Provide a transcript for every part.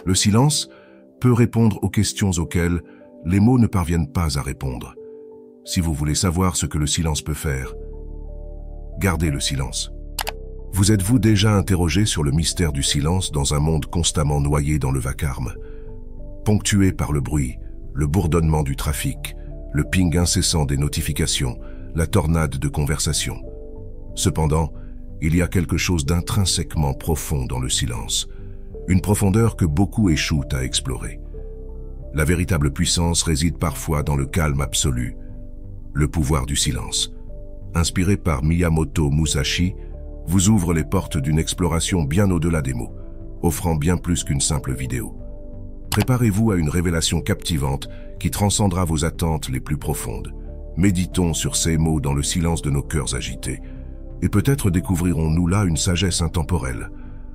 Le silence peut répondre aux questions auxquelles les mots ne parviennent pas à répondre. Si vous voulez savoir ce que le silence peut faire, gardez le silence. Vous êtes-vous déjà interrogé sur le mystère du silence dans un monde constamment noyé dans le vacarme, ponctué par le bruit, le bourdonnement du trafic, le ping incessant des notifications, la tornade de conversations. Cependant, il y a quelque chose d'intrinsèquement profond dans le silence, une profondeur que beaucoup échouent à explorer. La véritable puissance réside parfois dans le calme absolu, le pouvoir du silence. Inspiré par Miyamoto Musashi, vous ouvre les portes d'une exploration bien au-delà des mots, offrant bien plus qu'une simple vidéo. Préparez-vous à une révélation captivante qui transcendra vos attentes les plus profondes. Méditons sur ces mots dans le silence de nos cœurs agités, et peut-être découvrirons-nous là une sagesse intemporelle,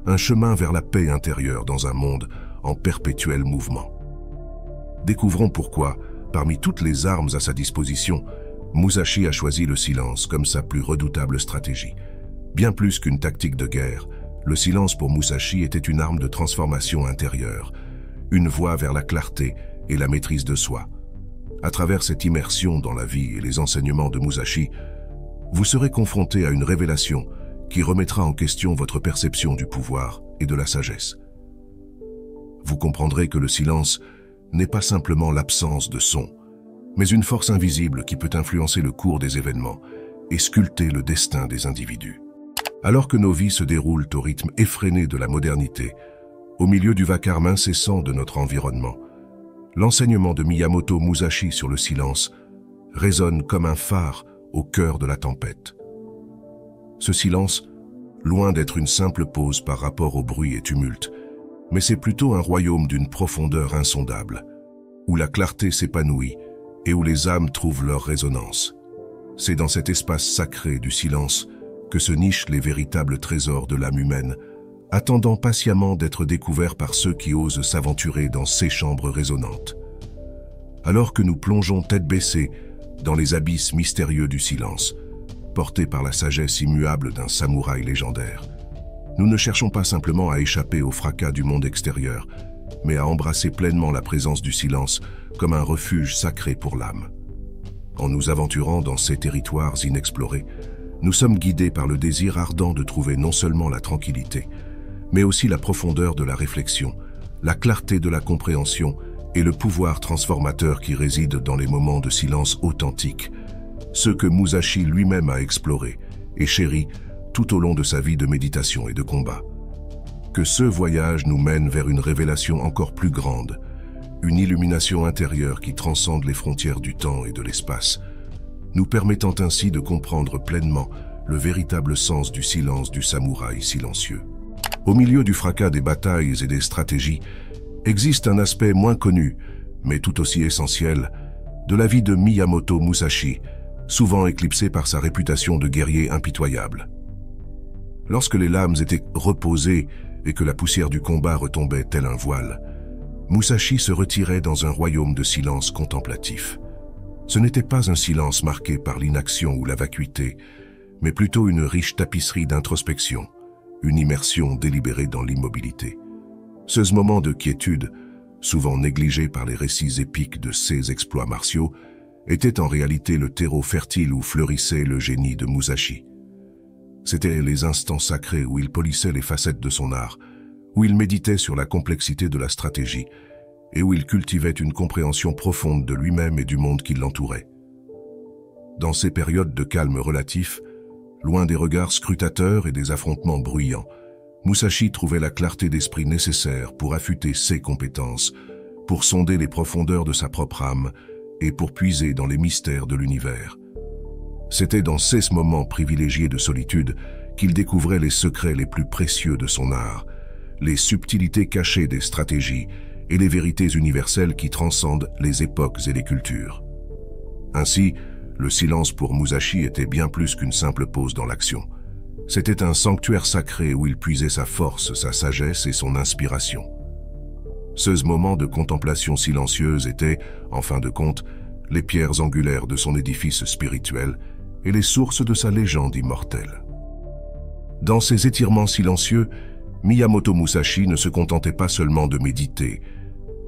un chemin vers la paix intérieure dans un monde en perpétuel mouvement. Découvrons pourquoi, parmi toutes les armes à sa disposition, Musashi a choisi le silence comme sa plus redoutable stratégie. Bien plus qu'une tactique de guerre, le silence pour Musashi était une arme de transformation intérieure, une voie vers la clarté et la maîtrise de soi. À travers cette immersion dans la vie et les enseignements de Musashi, vous serez confronté à une révélation qui remettra en question votre perception du pouvoir et de la sagesse. Vous comprendrez que le silence n'est pas simplement l'absence de son, mais une force invisible qui peut influencer le cours des événements et sculpter le destin des individus. Alors que nos vies se déroulent au rythme effréné de la modernité, au milieu du vacarme incessant de notre environnement, l'enseignement de Miyamoto Musashi sur le silence résonne comme un phare au cœur de la tempête. Ce silence, loin d'être une simple pause par rapport au bruit et tumulte, mais c'est plutôt un royaume d'une profondeur insondable, où la clarté s'épanouit et où les âmes trouvent leur résonance. C'est dans cet espace sacré du silence que se nichent les véritables trésors de l'âme humaine, attendant patiemment d'être découverts par ceux qui osent s'aventurer dans ces chambres résonnantes. Alors que nous plongeons tête baissée dans les abysses mystérieux du silence, portés par la sagesse immuable d'un samouraï légendaire, nous ne cherchons pas simplement à échapper au fracas du monde extérieur, mais à embrasser pleinement la présence du silence comme un refuge sacré pour l'âme. En nous aventurant dans ces territoires inexplorés, nous sommes guidés par le désir ardent de trouver non seulement la tranquillité, mais aussi la profondeur de la réflexion, la clarté de la compréhension et le pouvoir transformateur qui réside dans les moments de silence authentiques, ceux que Musashi lui-même a explorés et chéris tout au long de sa vie de méditation et de combat. Que ce voyage nous mène vers une révélation encore plus grande, une illumination intérieure qui transcende les frontières du temps et de l'espace, nous permettant ainsi de comprendre pleinement le véritable sens du silence du samouraï silencieux. Au milieu du fracas des batailles et des stratégies, existe un aspect moins connu, mais tout aussi essentiel, de la vie de Miyamoto Musashi, souvent éclipsé par sa réputation de guerrier impitoyable. Lorsque les lames étaient reposées et que la poussière du combat retombait tel un voile, Musashi se retirait dans un royaume de silence contemplatif. Ce n'était pas un silence marqué par l'inaction ou la vacuité, mais plutôt une riche tapisserie d'introspection, une immersion délibérée dans l'immobilité. Ce moment de quiétude, souvent négligé par les récits épiques de ses exploits martiaux, était en réalité le terreau fertile où fleurissait le génie de Musashi. C'étaient les instants sacrés où il polissait les facettes de son art, où il méditait sur la complexité de la stratégie et où il cultivait une compréhension profonde de lui-même et du monde qui l'entourait. Dans ces périodes de calme relatif, loin des regards scrutateurs et des affrontements bruyants, Musashi trouvait la clarté d'esprit nécessaire pour affûter ses compétences, pour sonder les profondeurs de sa propre âme et pour puiser dans les mystères de l'univers. C'était dans ces moments privilégiés de solitude qu'il découvrait les secrets les plus précieux de son art, les subtilités cachées des stratégies et les vérités universelles qui transcendent les époques et les cultures. Ainsi, le silence pour Musashi était bien plus qu'une simple pause dans l'action. C'était un sanctuaire sacré où il puisait sa force, sa sagesse et son inspiration. Ces moments de contemplation silencieuse étaient, en fin de compte, les pierres angulaires de son édifice spirituel et les sources de sa légende immortelle. Dans ces étirements silencieux, Miyamoto Musashi ne se contentait pas seulement de méditer.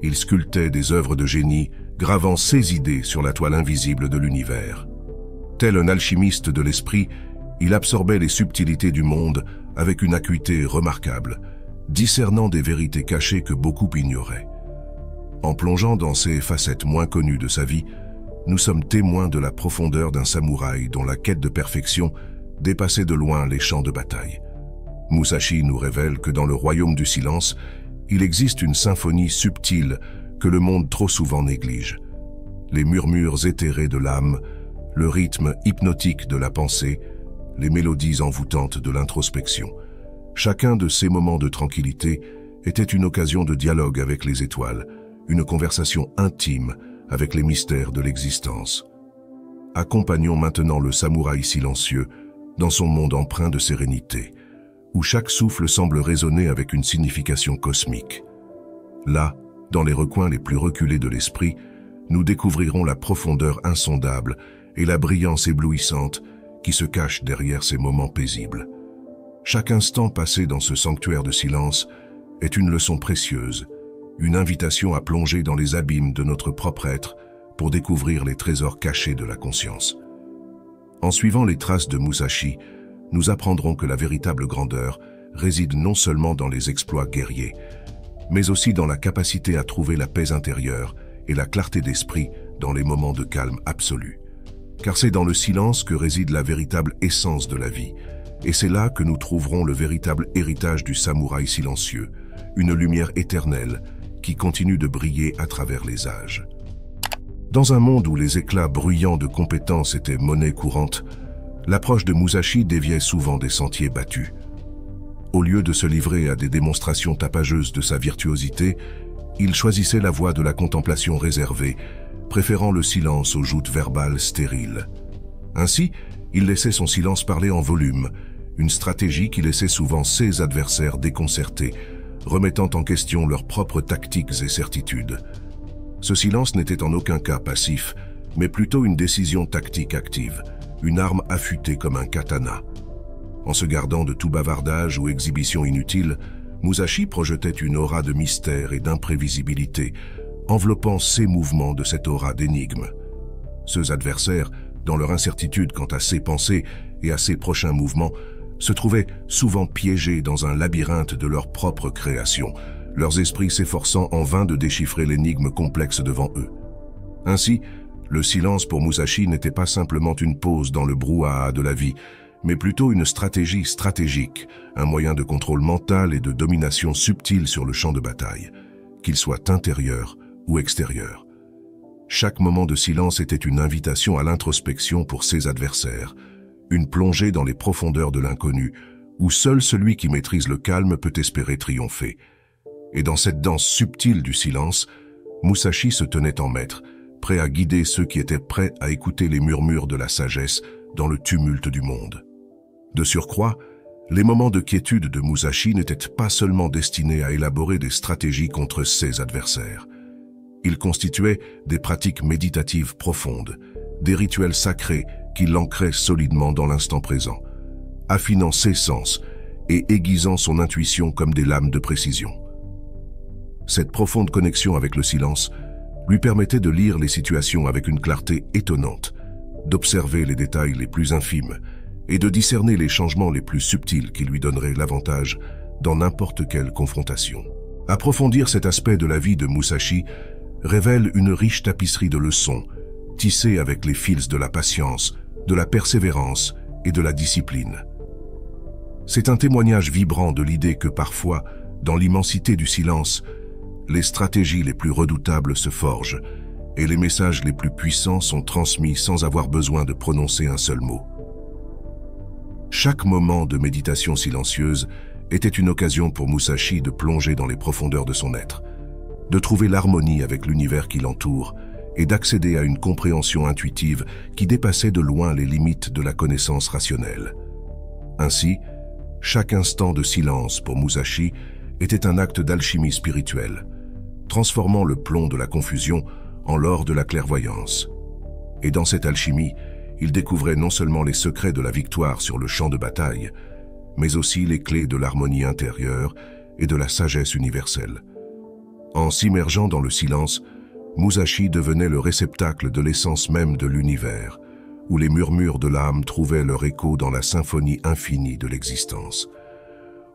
Il sculptait des œuvres de génie, gravant ses idées sur la toile invisible de l'univers. Tel un alchimiste de l'esprit, il absorbait les subtilités du monde avec une acuité remarquable, discernant des vérités cachées que beaucoup ignoraient. En plongeant dans ces facettes moins connues de sa vie, nous sommes témoins de la profondeur d'un samouraï dont la quête de perfection dépassait de loin les champs de bataille. Musashi nous révèle que dans le royaume du silence, il existe une symphonie subtile que le monde trop souvent néglige. Les murmures éthérés de l'âme, le rythme hypnotique de la pensée, les mélodies envoûtantes de l'introspection. Chacun de ces moments de tranquillité était une occasion de dialogue avec les étoiles, une conversation intime avec les mystères de l'existence. Accompagnons maintenant le samouraï silencieux dans son monde empreint de sérénité, où chaque souffle semble résonner avec une signification cosmique. Là, dans les recoins les plus reculés de l'esprit, nous découvrirons la profondeur insondable et la brillance éblouissante qui se cachent derrière ces moments paisibles. Chaque instant passé dans ce sanctuaire de silence est une leçon précieuse, une invitation à plonger dans les abîmes de notre propre être pour découvrir les trésors cachés de la conscience. En suivant les traces de Musashi, nous apprendrons que la véritable grandeur réside non seulement dans les exploits guerriers, mais aussi dans la capacité à trouver la paix intérieure et la clarté d'esprit dans les moments de calme absolu. Car c'est dans le silence que réside la véritable essence de la vie, et c'est là que nous trouverons le véritable héritage du samouraï silencieux, une lumière éternelle qui continue de briller à travers les âges. Dans un monde où les éclats bruyants de compétences étaient monnaie courante, l'approche de Musashi déviait souvent des sentiers battus. Au lieu de se livrer à des démonstrations tapageuses de sa virtuosité, il choisissait la voie de la contemplation réservée, préférant le silence aux joutes verbales stériles. Ainsi, il laissait son silence parler en volume, une stratégie qui laissait souvent ses adversaires déconcertés, remettant en question leurs propres tactiques et certitudes. Ce silence n'était en aucun cas passif, mais plutôt une décision tactique active, une arme affûtée comme un katana. En se gardant de tout bavardage ou exhibition inutile, Musashi projetait une aura de mystère et d'imprévisibilité, enveloppant ses mouvements de cette aura d'énigme. Ses adversaires, dans leur incertitude quant à ses pensées et à ses prochains mouvements, se trouvaient souvent piégés dans un labyrinthe de leur propre création, leurs esprits s'efforçant en vain de déchiffrer l'énigme complexe devant eux. Ainsi, le silence pour Musashi n'était pas simplement une pause dans le brouhaha de la vie, mais plutôt une stratégie stratégique, un moyen de contrôle mental et de domination subtile sur le champ de bataille, qu'il soit intérieur ou extérieur. Chaque moment de silence était une invitation à l'introspection pour ses adversaires, une plongée dans les profondeurs de l'inconnu, où seul celui qui maîtrise le calme peut espérer triompher. Et dans cette danse subtile du silence, Musashi se tenait en maître, prêt à guider ceux qui étaient prêts à écouter les murmures de la sagesse dans le tumulte du monde. De surcroît, les moments de quiétude de Musashi n'étaient pas seulement destinés à élaborer des stratégies contre ses adversaires. Ils constituaient des pratiques méditatives profondes, des rituels sacrés qui l'ancraient solidement dans l'instant présent, affinant ses sens et aiguisant son intuition comme des lames de précision. Cette profonde connexion avec le silence lui permettait de lire les situations avec une clarté étonnante, d'observer les détails les plus infimes et de discerner les changements les plus subtils qui lui donneraient l'avantage dans n'importe quelle confrontation. Approfondir cet aspect de la vie de Musashi révèle une riche tapisserie de leçons, tissée avec les fils de la patience, de la persévérance et de la discipline. C'est un témoignage vibrant de l'idée que parfois, dans l'immensité du silence, les stratégies les plus redoutables se forgent et les messages les plus puissants sont transmis sans avoir besoin de prononcer un seul mot. Chaque moment de méditation silencieuse était une occasion pour Musashi de plonger dans les profondeurs de son être, de trouver l'harmonie avec l'univers qui l'entoure et d'accéder à une compréhension intuitive qui dépassait de loin les limites de la connaissance rationnelle. Ainsi, chaque instant de silence pour Musashi était un acte d'alchimie spirituelle, transformant le plomb de la confusion en l'or de la clairvoyance. Et dans cette alchimie, il découvrait non seulement les secrets de la victoire sur le champ de bataille, mais aussi les clés de l'harmonie intérieure et de la sagesse universelle. En s'immergeant dans le silence, Musashi devenait le réceptacle de l'essence même de l'univers, où les murmures de l'âme trouvaient leur écho dans la symphonie infinie de l'existence.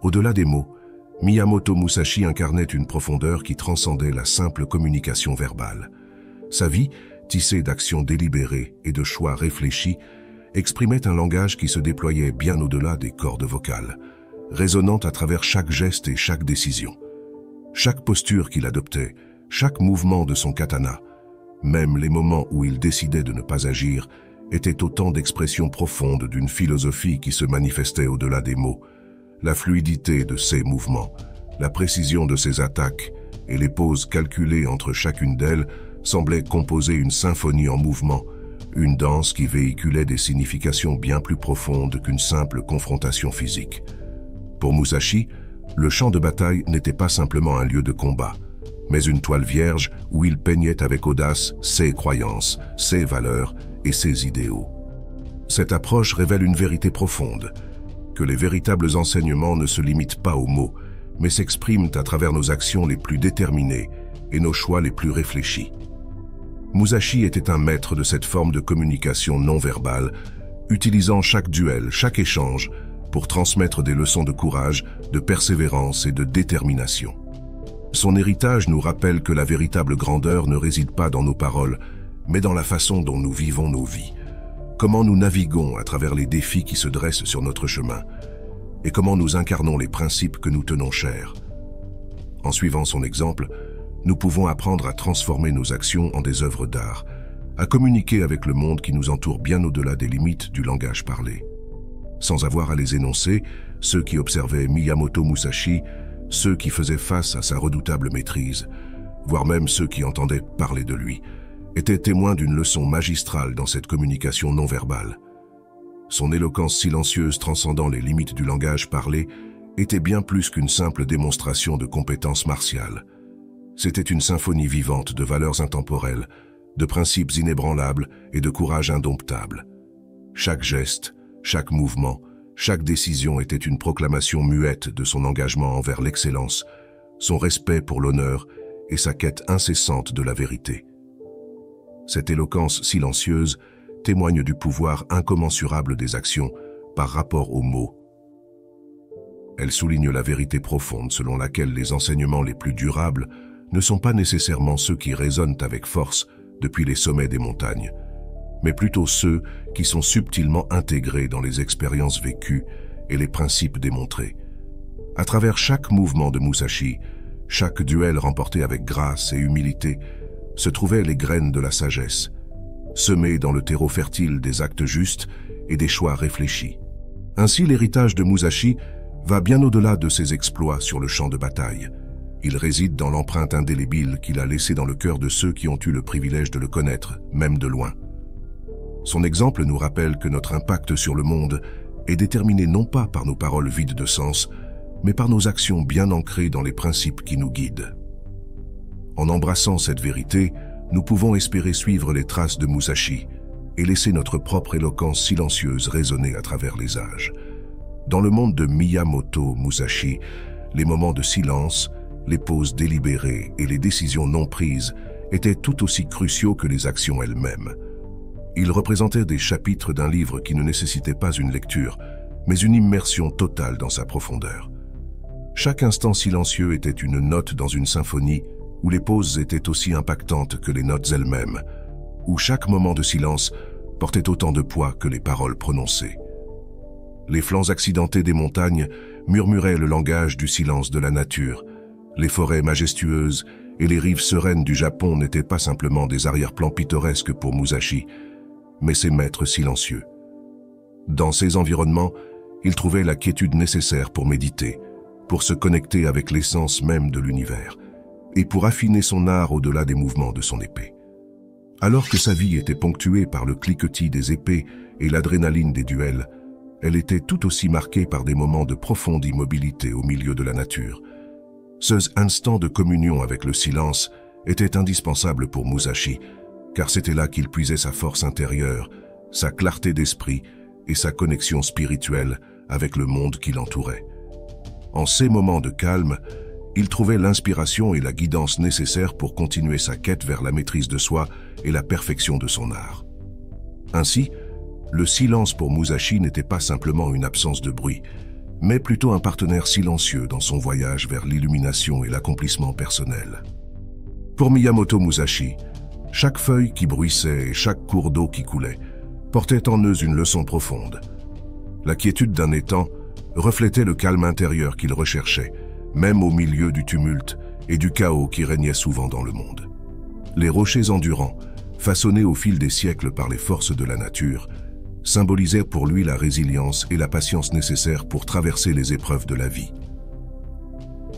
Au-delà des mots, Miyamoto Musashi incarnait une profondeur qui transcendait la simple communication verbale. Sa vie, tissée d'actions délibérées et de choix réfléchis, exprimait un langage qui se déployait bien au-delà des cordes vocales, résonnant à travers chaque geste et chaque décision. Chaque posture qu'il adoptait, chaque mouvement de son katana, même les moments où il décidait de ne pas agir, étaient autant d'expressions profondes d'une philosophie qui se manifestait au-delà des mots. La fluidité de ses mouvements, la précision de ses attaques et les pauses calculées entre chacune d'elles semblaient composer une symphonie en mouvement, une danse qui véhiculait des significations bien plus profondes qu'une simple confrontation physique. Pour Musashi, le champ de bataille n'était pas simplement un lieu de combat, mais une toile vierge où il peignait avec audace ses croyances, ses valeurs et ses idéaux. Cette approche révèle une vérité profonde, que les véritables enseignements ne se limitent pas aux mots, mais s'expriment à travers nos actions les plus déterminées et nos choix les plus réfléchis. Musashi était un maître de cette forme de communication non verbale, utilisant chaque duel, chaque échange, pour transmettre des leçons de courage, de persévérance et de détermination. Son héritage nous rappelle que la véritable grandeur ne réside pas dans nos paroles, mais dans la façon dont nous vivons nos vies. Comment nous naviguons à travers les défis qui se dressent sur notre chemin, et comment nous incarnons les principes que nous tenons chers. En suivant son exemple, nous pouvons apprendre à transformer nos actions en des œuvres d'art, à communiquer avec le monde qui nous entoure bien au-delà des limites du langage parlé. Sans avoir à les énoncer, ceux qui observaient Miyamoto Musashi, ceux qui faisaient face à sa redoutable maîtrise, voire même ceux qui entendaient parler de lui, étaient témoins d'une leçon magistrale dans cette communication non verbale. Son éloquence silencieuse transcendant les limites du langage parlé était bien plus qu'une simple démonstration de compétences martiales. C'était une symphonie vivante de valeurs intemporelles, de principes inébranlables et de courage indomptable. Chaque geste, chaque mouvement, chaque décision était une proclamation muette de son engagement envers l'excellence, son respect pour l'honneur et sa quête incessante de la vérité. Cette éloquence silencieuse témoigne du pouvoir incommensurable des actions par rapport aux mots. Elle souligne la vérité profonde selon laquelle les enseignements les plus durables ne sont pas nécessairement ceux qui résonnent avec force depuis les sommets des montagnes, mais plutôt ceux qui sont subtilement intégrés dans les expériences vécues et les principes démontrés. À travers chaque mouvement de Musashi, chaque duel remporté avec grâce et humilité, se trouvaient les graines de la sagesse, semées dans le terreau fertile des actes justes et des choix réfléchis. Ainsi, l'héritage de Musashi va bien au-delà de ses exploits sur le champ de bataille. Il réside dans l'empreinte indélébile qu'il a laissée dans le cœur de ceux qui ont eu le privilège de le connaître, même de loin. Son exemple nous rappelle que notre impact sur le monde est déterminé non pas par nos paroles vides de sens, mais par nos actions bien ancrées dans les principes qui nous guident. En embrassant cette vérité, nous pouvons espérer suivre les traces de Musashi et laisser notre propre éloquence silencieuse résonner à travers les âges. Dans le monde de Miyamoto Musashi, les moments de silence, les pauses délibérées et les décisions non prises étaient tout aussi cruciaux que les actions elles-mêmes. Ils représentaient des chapitres d'un livre qui ne nécessitait pas une lecture, mais une immersion totale dans sa profondeur. Chaque instant silencieux était une note dans une symphonie où les pauses étaient aussi impactantes que les notes elles-mêmes, où chaque moment de silence portait autant de poids que les paroles prononcées. Les flancs accidentés des montagnes murmuraient le langage du silence de la nature. Les forêts majestueuses et les rives sereines du Japon n'étaient pas simplement des arrière-plans pittoresques pour Musashi, mais ses maîtres silencieux. Dans ces environnements, il trouvait la quiétude nécessaire pour méditer, pour se connecter avec l'essence même de l'univers, et pour affiner son art au-delà des mouvements de son épée. Alors que sa vie était ponctuée par le cliquetis des épées et l'adrénaline des duels, elle était tout aussi marquée par des moments de profonde immobilité au milieu de la nature. Ces instants de communion avec le silence étaient indispensables pour Musashi, car c'était là qu'il puisait sa force intérieure, sa clarté d'esprit et sa connexion spirituelle avec le monde qui l'entourait. En ces moments de calme, il trouvait l'inspiration et la guidance nécessaires pour continuer sa quête vers la maîtrise de soi et la perfection de son art. Ainsi, le silence pour Musashi n'était pas simplement une absence de bruit, mais plutôt un partenaire silencieux dans son voyage vers l'illumination et l'accomplissement personnel. Pour Miyamoto Musashi, chaque feuille qui bruissait et chaque cours d'eau qui coulait portait en eux une leçon profonde. La quiétude d'un étang reflétait le calme intérieur qu'il recherchait, même au milieu du tumulte et du chaos qui régnait souvent dans le monde. Les rochers endurants, façonnés au fil des siècles par les forces de la nature, symbolisaient pour lui la résilience et la patience nécessaires pour traverser les épreuves de la vie.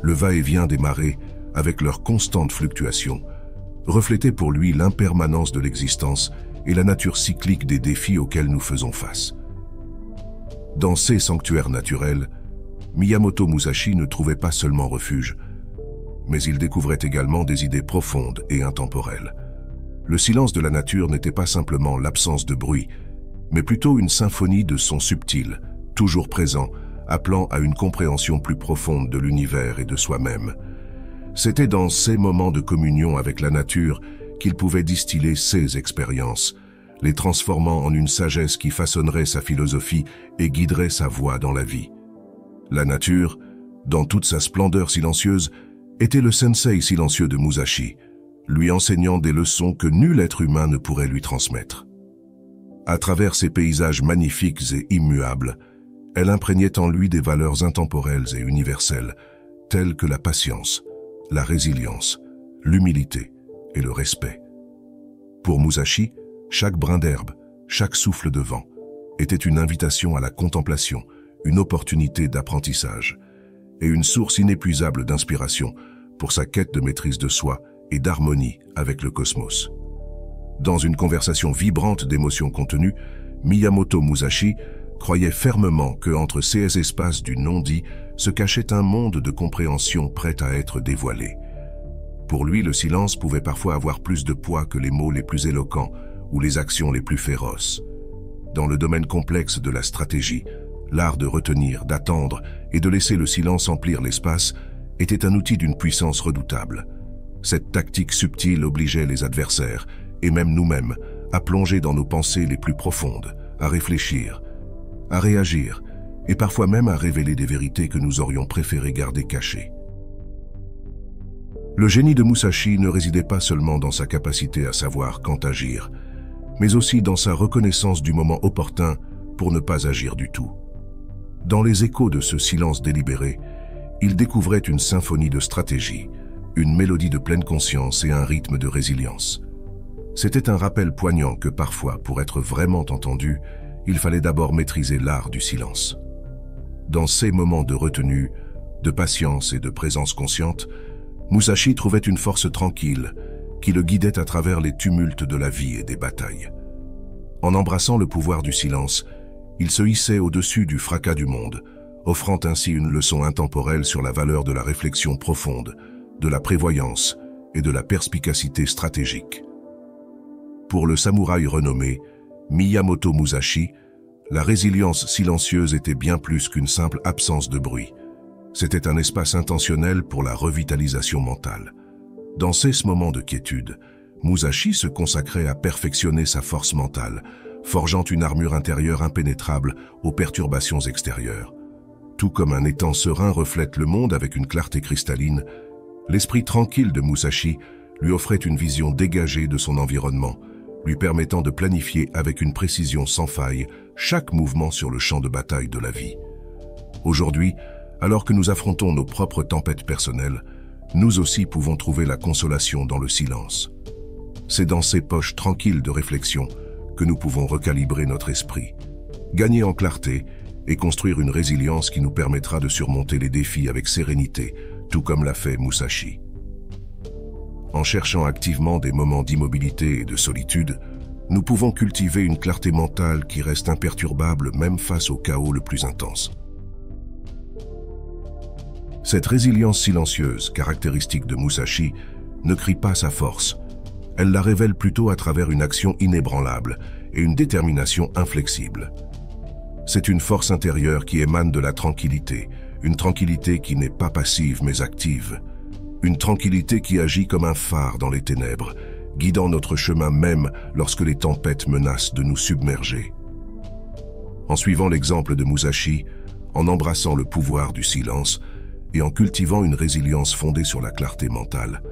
Le va-et-vient des marées, avec leurs constantes fluctuations, reflétait pour lui l'impermanence de l'existence et la nature cyclique des défis auxquels nous faisons face. Dans ces sanctuaires naturels, Miyamoto Musashi ne trouvait pas seulement refuge, mais il découvrait également des idées profondes et intemporelles. Le silence de la nature n'était pas simplement l'absence de bruit, mais plutôt une symphonie de sons subtils, toujours présents, appelant à une compréhension plus profonde de l'univers et de soi-même. C'était dans ces moments de communion avec la nature qu'il pouvait distiller ses expériences, les transformant en une sagesse qui façonnerait sa philosophie et guiderait sa voie dans la vie. La nature, dans toute sa splendeur silencieuse, était le sensei silencieux de Musashi, lui enseignant des leçons que nul être humain ne pourrait lui transmettre. À travers ces paysages magnifiques et immuables, elle imprégnait en lui des valeurs intemporelles et universelles, telles que la patience, la résilience, l'humilité et le respect. Pour Musashi, chaque brin d'herbe, chaque souffle de vent, était une invitation à la contemplation, une opportunité d'apprentissage et une source inépuisable d'inspiration pour sa quête de maîtrise de soi et d'harmonie avec le cosmos. Dans une conversation vibrante d'émotions contenues, Miyamoto Musashi croyait fermement que entre ces espaces du non-dit se cachait un monde de compréhension prêt à être dévoilé. Pour lui, le silence pouvait parfois avoir plus de poids que les mots les plus éloquents ou les actions les plus féroces. Dans le domaine complexe de la stratégie, l'art de retenir, d'attendre et de laisser le silence emplir l'espace était un outil d'une puissance redoutable. Cette tactique subtile obligeait les adversaires, et même nous-mêmes, à plonger dans nos pensées les plus profondes, à réfléchir, à réagir, et parfois même à révéler des vérités que nous aurions préféré garder cachées. Le génie de Musashi ne résidait pas seulement dans sa capacité à savoir quand agir, mais aussi dans sa reconnaissance du moment opportun pour ne pas agir du tout. Dans les échos de ce silence délibéré, il découvrait une symphonie de stratégie, une mélodie de pleine conscience et un rythme de résilience. C'était un rappel poignant que parfois, pour être vraiment entendu, il fallait d'abord maîtriser l'art du silence. Dans ces moments de retenue, de patience et de présence consciente, Musashi trouvait une force tranquille qui le guidait à travers les tumultes de la vie et des batailles. En embrassant le pouvoir du silence, il se hissait au-dessus du fracas du monde, offrant ainsi une leçon intemporelle sur la valeur de la réflexion profonde, de la prévoyance et de la perspicacité stratégique. Pour le samouraï renommé, Miyamoto Musashi, la résilience silencieuse était bien plus qu'une simple absence de bruit. C'était un espace intentionnel pour la revitalisation mentale. Dans ces moments de quiétude, Musashi se consacrait à perfectionner sa force mentale, forgeant une armure intérieure impénétrable aux perturbations extérieures. Tout comme un étang serein reflète le monde avec une clarté cristalline, l'esprit tranquille de Musashi lui offrait une vision dégagée de son environnement, lui permettant de planifier avec une précision sans faille chaque mouvement sur le champ de bataille de la vie. Aujourd'hui, alors que nous affrontons nos propres tempêtes personnelles, nous aussi pouvons trouver la consolation dans le silence. C'est dans ces poches tranquilles de réflexion que nous pouvons recalibrer notre esprit, gagner en clarté et construire une résilience qui nous permettra de surmonter les défis avec sérénité, tout comme l'a fait Musashi. En cherchant activement des moments d'immobilité et de solitude, nous pouvons cultiver une clarté mentale qui reste imperturbable même face au chaos le plus intense. Cette résilience silencieuse, caractéristique de Musashi, ne crie pas sa force. Elle la révèle plutôt à travers une action inébranlable et une détermination inflexible. C'est une force intérieure qui émane de la tranquillité, une tranquillité qui n'est pas passive mais active, une tranquillité qui agit comme un phare dans les ténèbres, guidant notre chemin même lorsque les tempêtes menacent de nous submerger. En suivant l'exemple de Musashi, en embrassant le pouvoir du silence et en cultivant une résilience fondée sur la clarté mentale,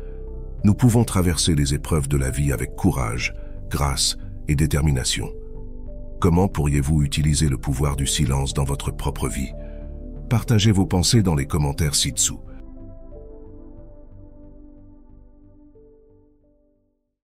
nous pouvons traverser les épreuves de la vie avec courage, grâce et détermination. Comment pourriez-vous utiliser le pouvoir du silence dans votre propre vie? Partagez vos pensées dans les commentaires ci-dessous.